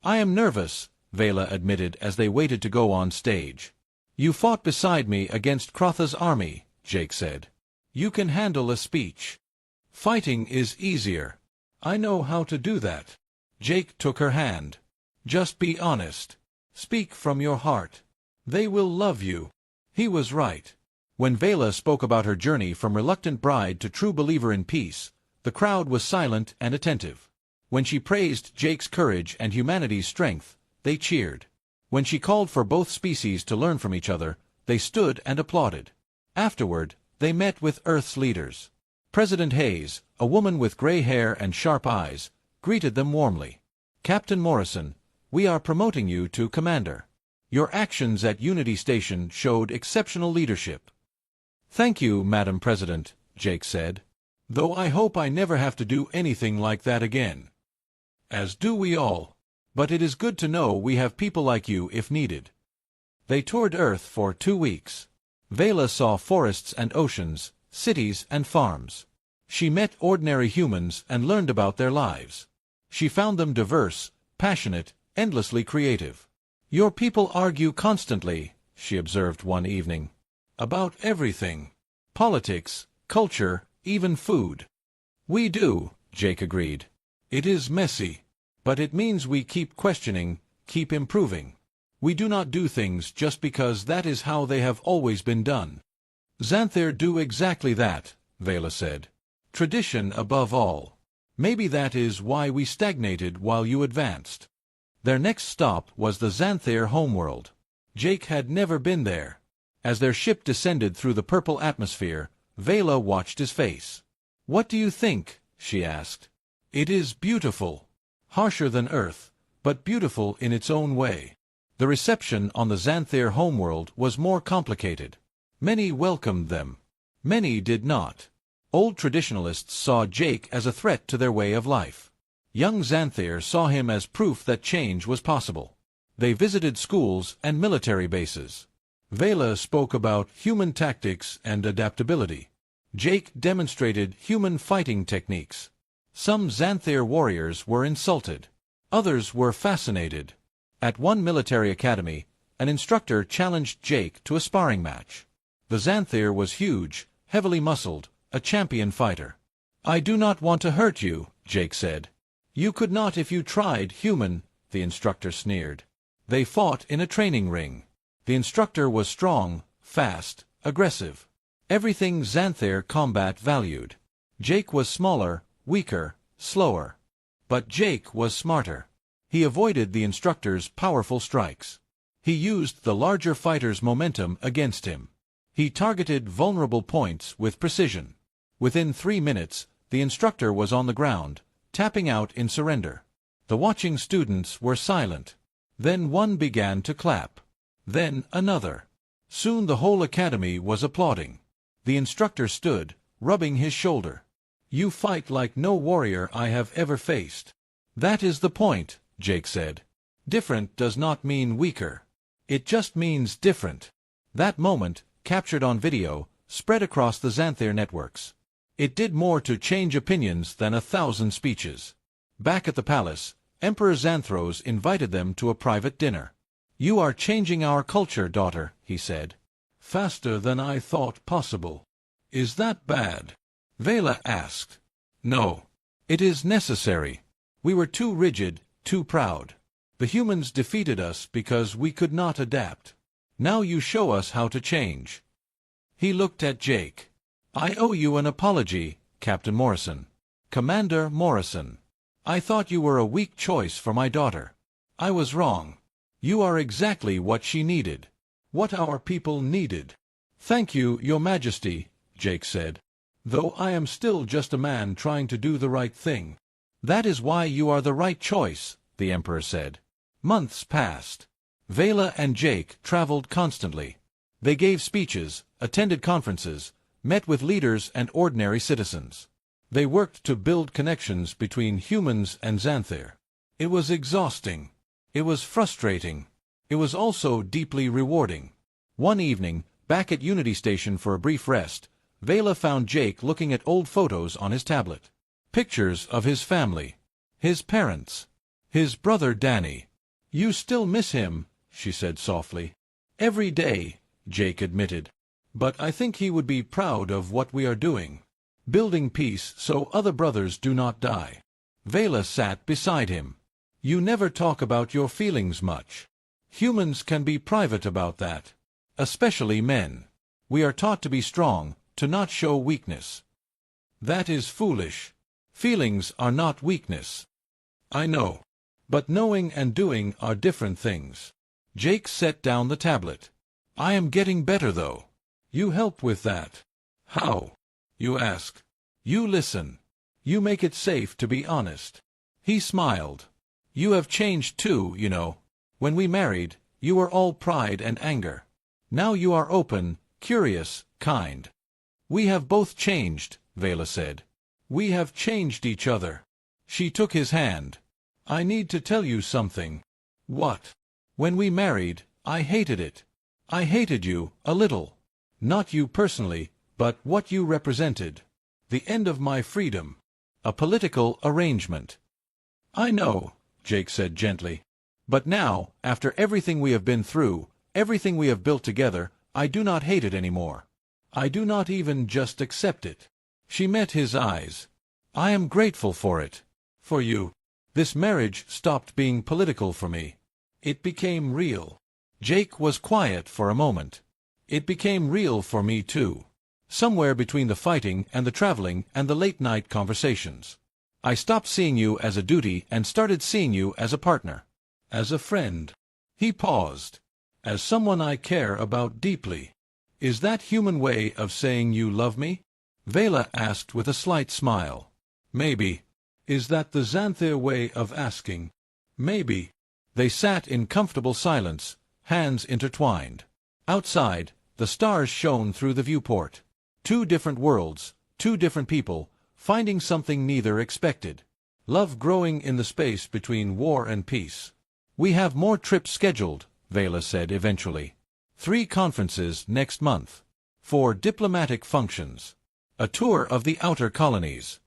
I am nervous, Vela admitted as they waited to go on stage. You fought beside me against Crotha's army, Jake said. You can handle a speech. Fighting is easier. I know how to do that. Jake took her hand. Just be honest. Speak from your heart. They will love you. He was right. When Vela spoke about her journey from reluctant bride to true believer in peace, the crowd was silent and attentive. When she praised Jake's courage and humanity's strength, they cheered. When she called for both species to learn from each other, they stood and applauded. Afterward, they met with Earth's leaders. President Hayes, a woman with gray hair and sharp eyes, greeted them warmly. Captain Morrison, we are promoting you to commander. Your actions at Unity Station showed exceptional leadership. Thank you, Madam President, Jake said. Though I hope I never have to do anything like that again. As do we all. But it is good to know we have people like you if needed. They toured Earth for 2 weeks. Vela saw forests and oceans, cities and farms. She met ordinary humans and learned about their lives. She found them diverse, passionate, endlessly creative. Your people argue constantly, she observed one evening. About everything. Politics, culture, even food. We do, Jake agreed. It is messy. But it means we keep questioning, keep improving. We do not do things just because that is how they have always been done. Xanther do exactly that, Vela said. Tradition above all. Maybe that is why we stagnated while you advanced. Their next stop was the Xanther homeworld. Jake had never been there. As their ship descended through the purple atmosphere, Vela watched his face. "What do you think?" she asked. "It is beautiful. Harsher than Earth, but beautiful in its own way." The reception on the Xanther homeworld was more complicated. Many welcomed them. Many did not. Old traditionalists saw Jake as a threat to their way of life. Young Xanther saw him as proof that change was possible. They visited schools and military bases. Vela spoke about human tactics and adaptability. Jake demonstrated human fighting techniques. Some Xanther warriors were insulted. Others were fascinated. At one military academy, an instructor challenged Jake to a sparring match. The Xanther was huge, heavily muscled, a champion fighter. "I do not want to hurt you," Jake said. "You could not if you tried, human," the instructor sneered. They fought in a training ring. The instructor was strong, fast, aggressive. Everything Xanther combat valued. Jake was smaller, weaker, slower. But Jake was smarter. He avoided the instructor's powerful strikes. He used the larger fighter's momentum against him. He targeted vulnerable points with precision. Within 3 minutes, the instructor was on the ground, tapping out in surrender. The watching students were silent. Then one began to clap. Then another. Soon the whole academy was applauding. The instructor stood, rubbing his shoulder. "You fight like no warrior I have ever faced." "That is the point," Jake said. "Different does not mean weaker. It just means different." That moment, captured on video, spread across the Xanther networks. It did more to change opinions than 1,000 speeches. Back at the palace, Emperor Xanthros invited them to a private dinner. "You are changing our culture, daughter," he said. "Faster than I thought possible." "Is that bad?" Vela asked. "No. It is necessary. We were too rigid, too proud. The humans defeated us because we could not adapt. Now you show us how to change." He looked at Jake. "I owe you an apology, Captain Morrison. Commander Morrison. I thought you were a weak choice for my daughter. I was wrong. You are exactly what she needed. What our people needed." "Thank you, Your Majesty," Jake said. "Though I am still just a man trying to do the right thing." "That is why you are the right choice," the Emperor said. Months passed. Vela and Jake traveled constantly. They gave speeches, attended conferences, met with leaders and ordinary citizens. They worked to build connections between humans and Xanther. It was exhausting. It was frustrating. It was also deeply rewarding. One evening, back at Unity Station for a brief rest, Vela found Jake looking at old photos on his tablet. Pictures of his family. His parents. His brother Danny. "You still miss him," she said softly. "Every day," Jake admitted. "But I think he would be proud of what we are doing. Building peace so other brothers do not die." Vela sat beside him. "You never talk about your feelings much. Humans can be private about that. Especially men. We are taught to be strong, to not show weakness." "That is foolish. Feelings are not weakness." "I know. But knowing and doing are different things." Jake set down the tablet. "I am getting better, though. You help with that." "How?" "You ask. You listen. You make it safe to be honest." He smiled. "You have changed too, you know. When we married, you were all pride and anger. Now you are open, curious, kind." "We have both changed," Vela said. "We have changed each other." She took his hand. "I need to tell you something." "What?" "When we married, I hated it. I hated you, a little. Not you personally, but what you represented. The end of my freedom. A political arrangement." "I know," Jake said gently. "But now, after everything we have been through, everything we have built together, I do not hate it anymore. I do not even just accept it." She met his eyes. "I am grateful for it. For you." This marriage stopped being political for me. It became real. Jake was quiet for a moment. It became real for me too. Somewhere between the fighting and the traveling and the late-night conversations. I stopped seeing you as a duty and started seeing you as a partner. As a friend. He paused. As someone I care about deeply. Is that human way of saying you love me? Vela asked with a slight smile. Maybe. Is that the Xanthir way of asking? Maybe. They sat in comfortable silence, hands intertwined. Outside, the stars shone through the viewport. Two different worlds, two different people, finding something neither expected. Love growing in the space between war and peace. We have more trips scheduled, Vela said eventually. 3 conferences next month. 4 diplomatic functions. A tour of the outer colonies.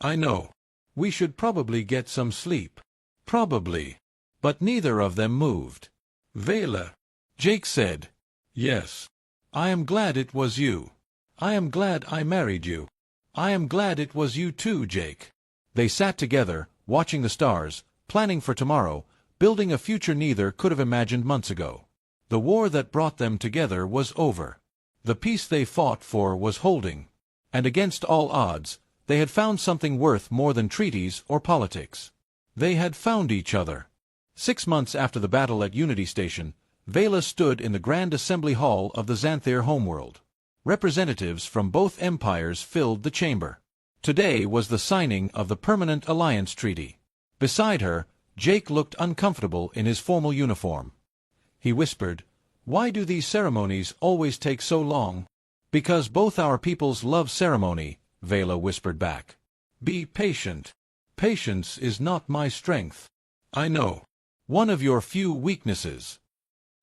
I know. We should probably get some sleep. Probably. But neither of them moved. Vela. Jake said. Yes. I am glad it was you. I am glad I married you. I am glad it was you too, Jake. They sat together, watching the stars, planning for tomorrow, building a future neither could have imagined months ago. The war that brought them together was over. The peace they fought for was holding. And against all odds, they had found something worth more than treaties or politics. They had found each other. 6 months after the battle at Unity Station, Vela stood in the Grand Assembly Hall of the Xanthir homeworld. Representatives from both empires filled the chamber. Today was the signing of the Permanent Alliance Treaty. Beside her, Jake looked uncomfortable in his formal uniform. He whispered, "Why do these ceremonies always take so long?" "Because both our peoples love ceremony," Vela whispered back. "Be patient. Patience is not my strength. I know. One of your few weaknesses."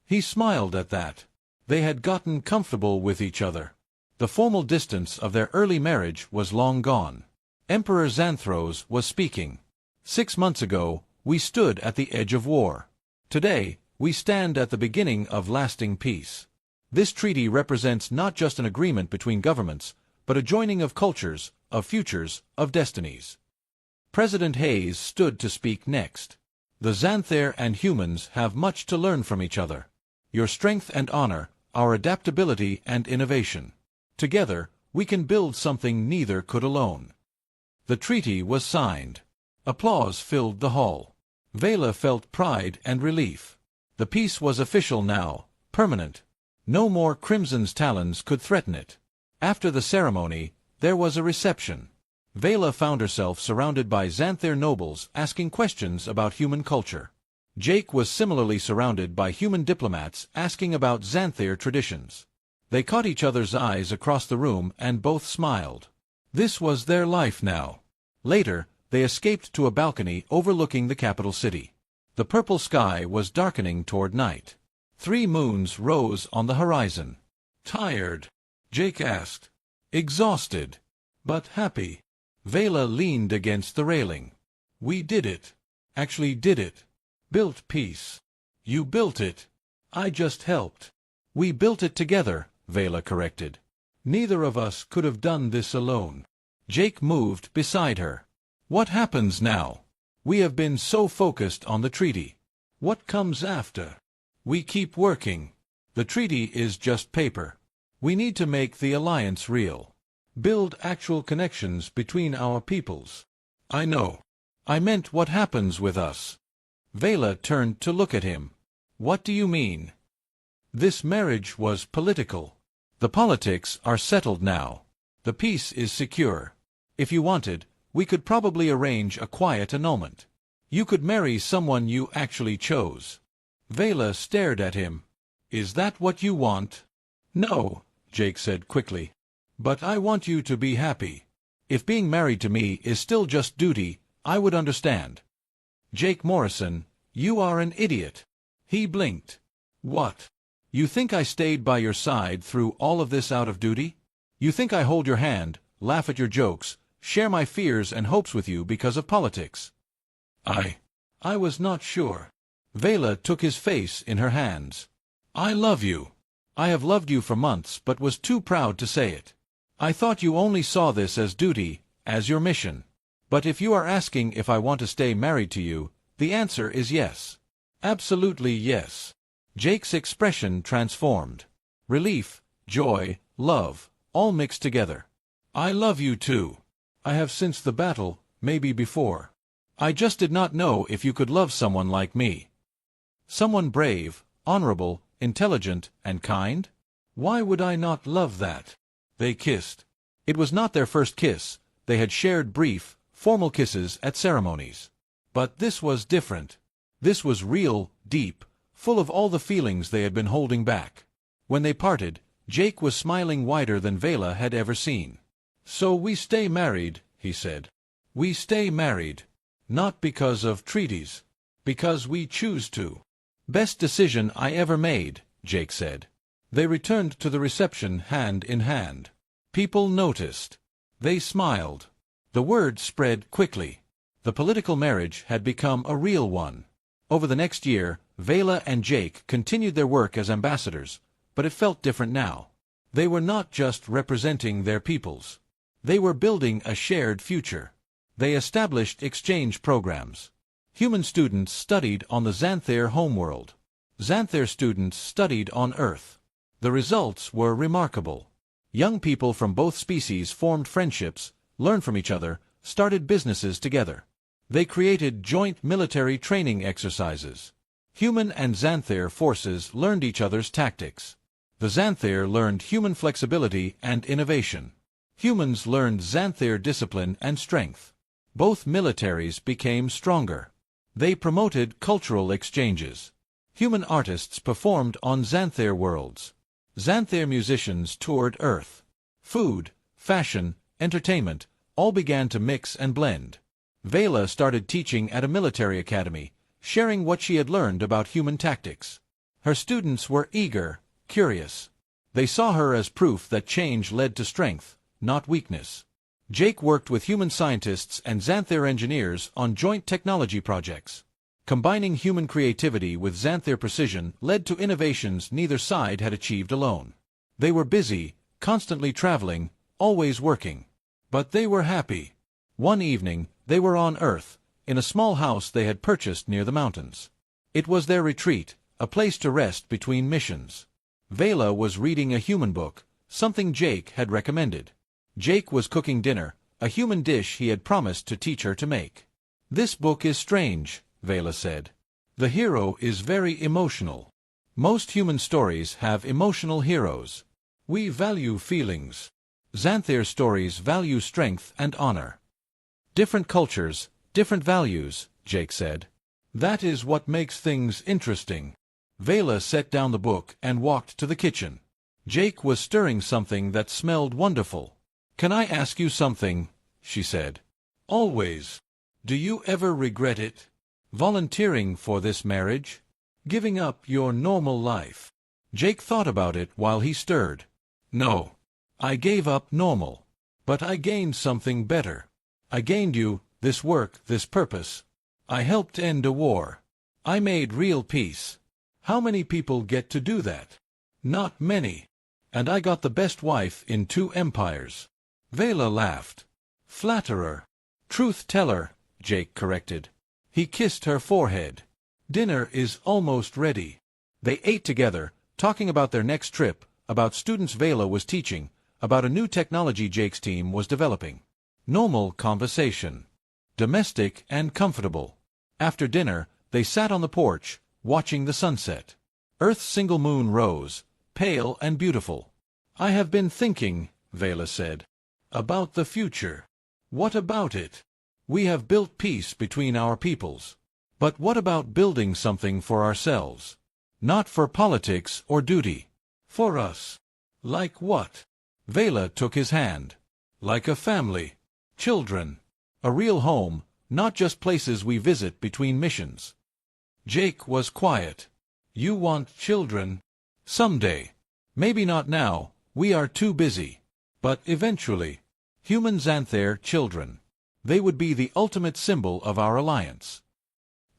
He smiled at that. They had gotten comfortable with each other. The formal distance of their early marriage was long gone. Emperor Xanthros was speaking. 6 months ago, we stood at the edge of war. Today, we stand at the beginning of lasting peace. This treaty represents not just an agreement between governments, but a joining of cultures, of futures, of destinies. President Hayes stood to speak next. The Xanthir and humans have much to learn from each other. Your strength and honor, our adaptability and innovation. Together, we can build something neither could alone. The treaty was signed. Applause filled the hall. Vela felt pride and relief. The peace was official now, permanent. No more Crimson's talons could threaten it. After the ceremony, there was a reception. Vela found herself surrounded by Xanthir nobles asking questions about human culture. Jake was similarly surrounded by human diplomats asking about Xanthir traditions. They caught each other's eyes across the room and both smiled. This was their life now. Later, they escaped to a balcony overlooking the capital city. The purple sky was darkening toward night. 3 moons rose on the horizon. "Tired?" Jake asked. "Exhausted, but happy." Vela leaned against the railing. "We did it. Actually did it. Built peace. You built it. I just helped." "We built it together," Vela corrected. "Neither of us could have done this alone." Jake moved beside her. "What happens now? We have been so focused on the treaty. What comes after?" "We keep working. The treaty is just paper. We need to make the alliance real. Build actual connections between our peoples." "I know. I meant what happens with us." Vela turned to look at him. "What do you mean?" "This marriage was political. The politics are settled now. The peace is secure. If you wanted, we could probably arrange a quiet annulment. You could marry someone you actually chose." Vela stared at him. "Is that what you want?" "No," Jake said quickly. "But I want you to be happy. If being married to me is still just duty, I would understand." "Jake Morrison, you are an idiot." He blinked. "What? You think I stayed by your side through all of this out of duty? You think I hold your hand, laugh at your jokes, share my fears and hopes with you because of politics?" I was not sure." Vela took his face in her hands. "I love you. I have loved you for months but was too proud to say it. I thought you only saw this as duty, as your mission. But if you are asking if I want to stay married to you, the answer is yes. Absolutely yes. Jake's expression transformed. Relief, joy, love, all mixed together. I love you too. I have since the battle, maybe before. I just did not know if you could love someone like me. Someone brave, honorable, intelligent, and kind? Why would I not love that? They kissed. It was not their first kiss. They had shared brief, formal kisses at ceremonies. But this was different. This was real, deep, full of all the feelings they had been holding back. When they parted, Jake was smiling wider than Vela had ever seen. So we stay married, he said. We stay married. Not because of treaties. Because we choose to. Best decision I ever made, Jake said. They returned to the reception hand in hand. People noticed. They smiled. The word spread quickly. The political marriage had become a real one. Over the next year, Vela and Jake continued their work as ambassadors, but it felt different now. They were not just representing their peoples. They were building a shared future. They established exchange programs. Human students studied on the Xanthair homeworld. Xanthair students studied on Earth. The results were remarkable. Young people from both species formed friendships, learned from each other, started businesses together. They created joint military training exercises. Human and Xanthair forces learned each other's tactics. The Xanthair learned human flexibility and innovation. Humans learned Xanthair discipline and strength. Both militaries became stronger. They promoted cultural exchanges. Human artists performed on Xanthair worlds. Xanthair musicians toured Earth. Food, fashion, entertainment, all began to mix and blend. Vela started teaching at a military academy, sharing what she had learned about human tactics. Her students were eager, curious. They saw her as proof that change led to strength, not weakness. Jake worked with human scientists and Xanthair engineers on joint technology projects. Combining human creativity with Xanthair precision led to innovations neither side had achieved alone. They were busy, constantly traveling, always working. But they were happy. One evening, they were on Earth, in a small house they had purchased near the mountains. It was their retreat, a place to rest between missions. Vela was reading a human book, something Jake had recommended. Jake was cooking dinner, a human dish he had promised to teach her to make. This book is strange, Vela said. The hero is very emotional. Most human stories have emotional heroes. We value feelings. Xanthair stories value strength and honor. Different cultures, different values, Jake said. That is what makes things interesting. Vela set down the book and walked to the kitchen. Jake was stirring something that smelled wonderful. Can I ask you something? She said. Always. Do you ever regret it? Volunteering for this marriage? Giving up your normal life? Jake thought about it while he stirred. No. I gave up normal. But I gained something better. I gained you, this work, this purpose. I helped end a war. I made real peace. How many people get to do that? Not many. And I got the best wife in 2 empires. Vela laughed. Flatterer. Truth-teller, Jake corrected. He kissed her forehead. Dinner is almost ready. They ate together, talking about their next trip, about students Vela was teaching, about a new technology Jake's team was developing. Normal conversation. Domestic and comfortable. After dinner, they sat on the porch, watching the sunset. Earth's single moon rose, pale and beautiful. I have been thinking, Vela said, about the future. What about it? We have built peace between our peoples. But what about building something for ourselves? Not for politics or duty. For us. Like what? Vela took his hand. Like a family. Children. A real home, not just places we visit between missions. Jake was quiet. You want children? Someday. Maybe not now, we are too busy. But eventually. Human Xanthair children. They would be the ultimate symbol of our alliance.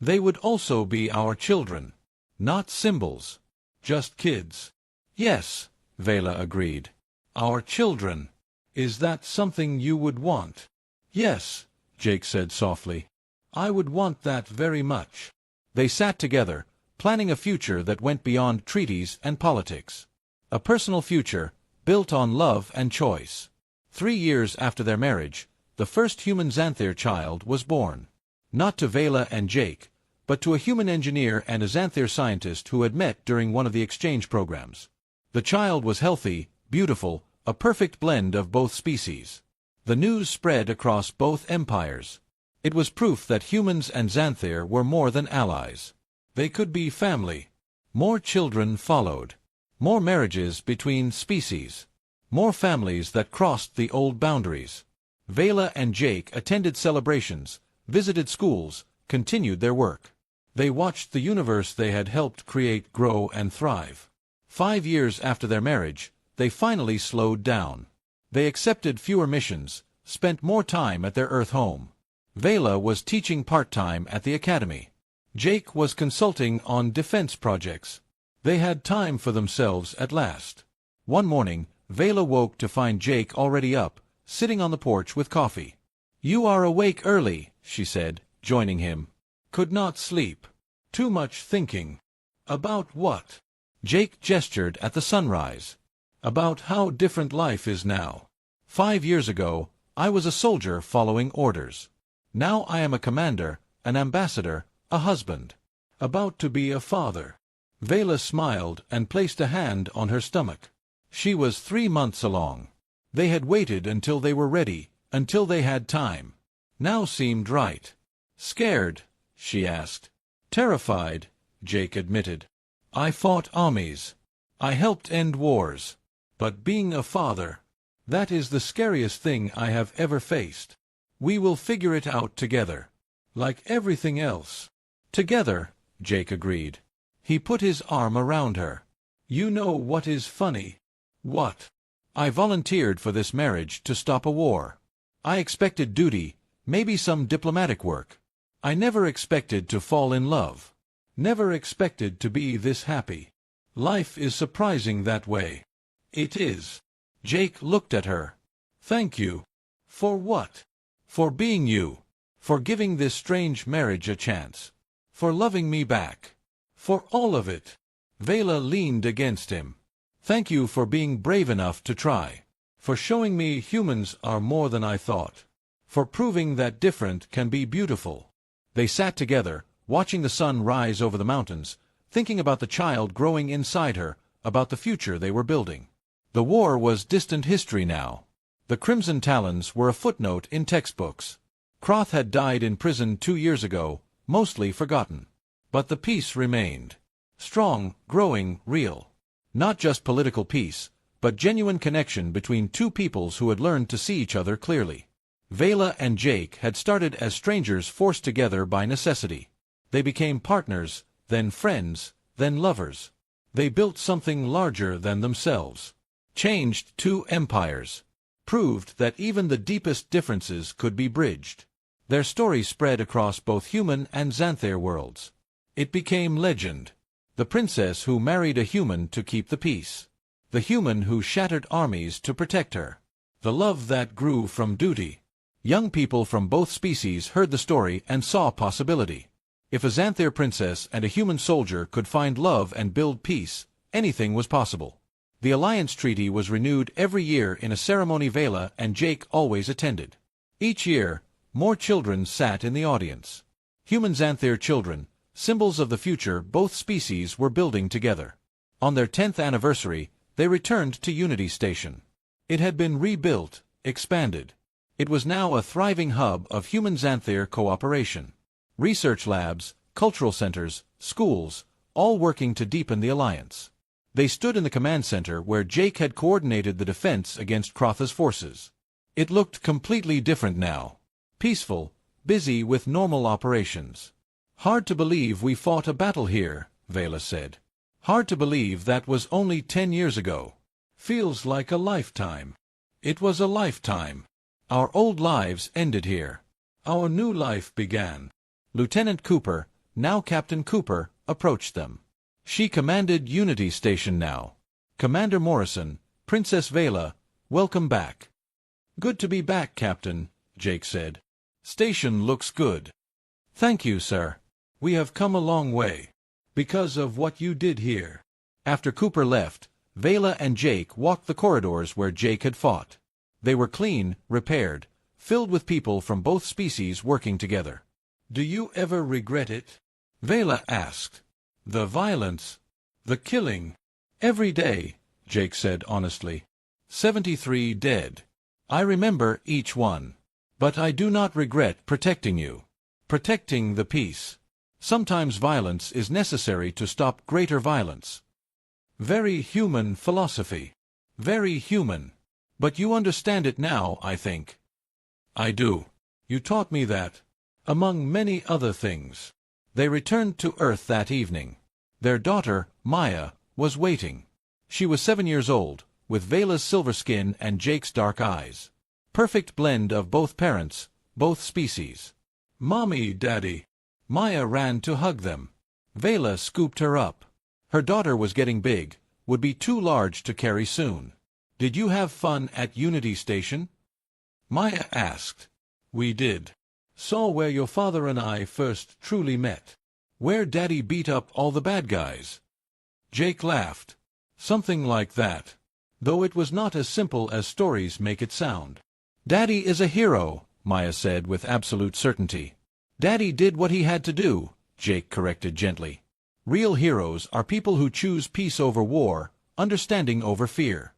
They would also be our children. Not symbols. Just kids. Yes, Vela agreed. Our children. Is that something you would want? Yes, Jake said softly. I would want that very much. They sat together, planning a future that went beyond treaties and politics. A personal future, built on love and choice. 3 years after their marriage, the first human Xanther child was born. Not to Vela and Jake, but to a human engineer and a Xanther scientist who had met during one of the exchange programs. The child was healthy, beautiful, a perfect blend of both species. The news spread across both empires. It was proof that humans and Xanther were more than allies. They could be family. More children followed. More marriages between species. More families that crossed the old boundaries. Vela and Jake attended celebrations, visited schools, continued their work. They watched the universe they had helped create grow and thrive. 5 years after their marriage, they finally slowed down. They accepted fewer missions, spent more time at their Earth home. Vela was teaching part-time at the academy. Jake was consulting on defense projects. They had time for themselves at last. One morning, Vela woke to find Jake already up, sitting on the porch with coffee. You are awake early, she said, joining him. Could not sleep. Too much thinking. About what? Jake gestured at the sunrise. About how different life is now. 5 years ago, I was a soldier following orders. Now I am a commander, an ambassador, a husband. About to be a father. Vela smiled and placed a hand on her stomach. She was 3 months along. They had waited until they were ready, until they had time. Now seemed right. Scared? She asked. Terrified, Jake admitted. I fought armies. I helped end wars. But being a father, that is the scariest thing I have ever faced. We will figure it out together. Like everything else. Together, Jake agreed. He put his arm around her. You know what is funny? What? I volunteered for this marriage to stop a war. I expected duty, maybe some diplomatic work. I never expected to fall in love. Never expected to be this happy. Life is surprising that way. It is. Jake looked at her. Thank you. For what? For being you. For giving this strange marriage a chance. For loving me back. For all of it. Vela leaned against him. Thank you for being brave enough to try. For showing me humans are more than I thought. For proving that different can be beautiful. They sat together, watching the sun rise over the mountains, thinking about the child growing inside her, about the future they were building. The war was distant history now. The Crimson Talons were a footnote in textbooks. Croth had died in prison 2 years ago, mostly forgotten. But the peace remained. Strong, growing, real. Not just political peace, but genuine connection between two peoples who had learned to see each other clearly. Vela and Jake had started as strangers forced together by necessity. They became partners, then friends, then lovers. They built something larger than themselves. Changed 2 empires. Proved that even the deepest differences could be bridged. Their story spread across both human and Xanther worlds. It became legend. The princess who married a human to keep the peace. The human who shattered armies to protect her. The love that grew from duty. Young people from both species heard the story and saw possibility. If a Xanther princess and a human soldier could find love and build peace, anything was possible. The alliance treaty was renewed every year in a ceremony Vela and Jake always attended. Each year, more children sat in the audience. Human Xanther children, symbols of the future both species were building together. On their 10th anniversary, they returned to Unity Station. It had been rebuilt, expanded. It was now a thriving hub of human Xanther cooperation. Research labs, cultural centers, schools, all working to deepen the alliance. They stood in the command center where Jake had coordinated the defense against Crotha's forces. It looked completely different now. Peaceful, busy with normal operations. Hard to believe we fought a battle here, Vela said. Hard to believe that was only 10 years ago. Feels like a lifetime. It was a lifetime. Our old lives ended here. Our new life began. Lieutenant Cooper, now Captain Cooper, approached them. She commanded Unity Station now. Commander Morrison, Princess Vela, welcome back. Good to be back, Captain, Jake said. Station looks good. Thank you, sir. We have come a long way. Because of what you did here. After Cooper left, Vela and Jake walked the corridors where Jake had fought. They were clean, repaired, filled with people from both species working together. Do you ever regret it? Vela asked. The violence. The killing. Every day, Jake said honestly. 73 dead. I remember each one. But I do not regret protecting you. Protecting the peace. Sometimes violence is necessary to stop greater violence. Very human philosophy. Very human. But you understand it now, I think. I do. You taught me that. Among many other things. They returned to Earth that evening. Their daughter, Maya, was waiting. She was 7 years old, with Vela's silver skin and Jake's dark eyes. Perfect blend of both parents, both species. Mommy, Daddy. Maya ran to hug them. Vela scooped her up. Her daughter was getting big, would be too large to carry soon. Did you have fun at Unity Station? Maya asked. We did. Saw where your father and I first truly met. Where Daddy beat up all the bad guys. Jake laughed. Something like that. Though it was not as simple as stories make it sound. Daddy is a hero, Maya said with absolute certainty. Daddy did what he had to do, Jake corrected gently. Real heroes are people who choose peace over war, understanding over fear.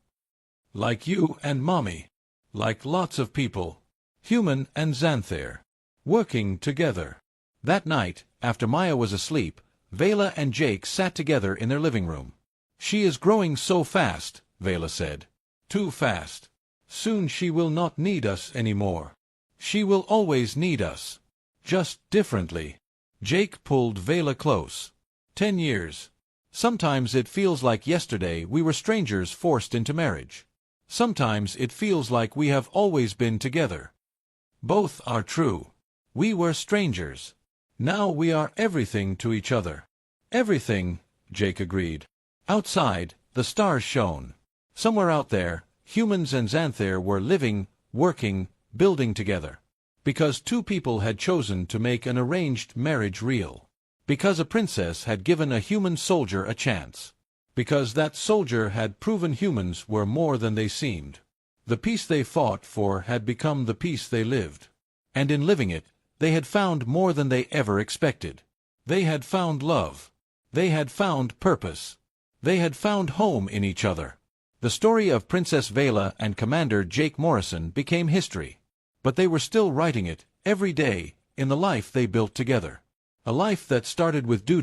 Like you and Mommy. Like lots of people. Human and Xanther. Working together. That night, after Maya was asleep, Vela and Jake sat together in their living room. She is growing so fast, Vela said. Too fast. Soon she will not need us anymore. She will always need us. Just differently. Jake pulled Vela close. 10 years. Sometimes it feels like yesterday we were strangers forced into marriage. Sometimes it feels like we have always been together. Both are true. We were strangers. Now we are everything to each other. Everything, Jake agreed. Outside, the stars shone. Somewhere out there, humans and Xanther were living, working, building together. Because two people had chosen to make an arranged marriage real. Because a princess had given a human soldier a chance. Because that soldier had proven humans were more than they seemed. The peace they fought for had become the peace they lived. And in living it, they had found more than they ever expected. They had found love. They had found purpose. They had found home in each other. The story of Princess Vela and Commander Jake Morrison became history. But they were still writing it, every day, in the life they built together. A life that started with duty.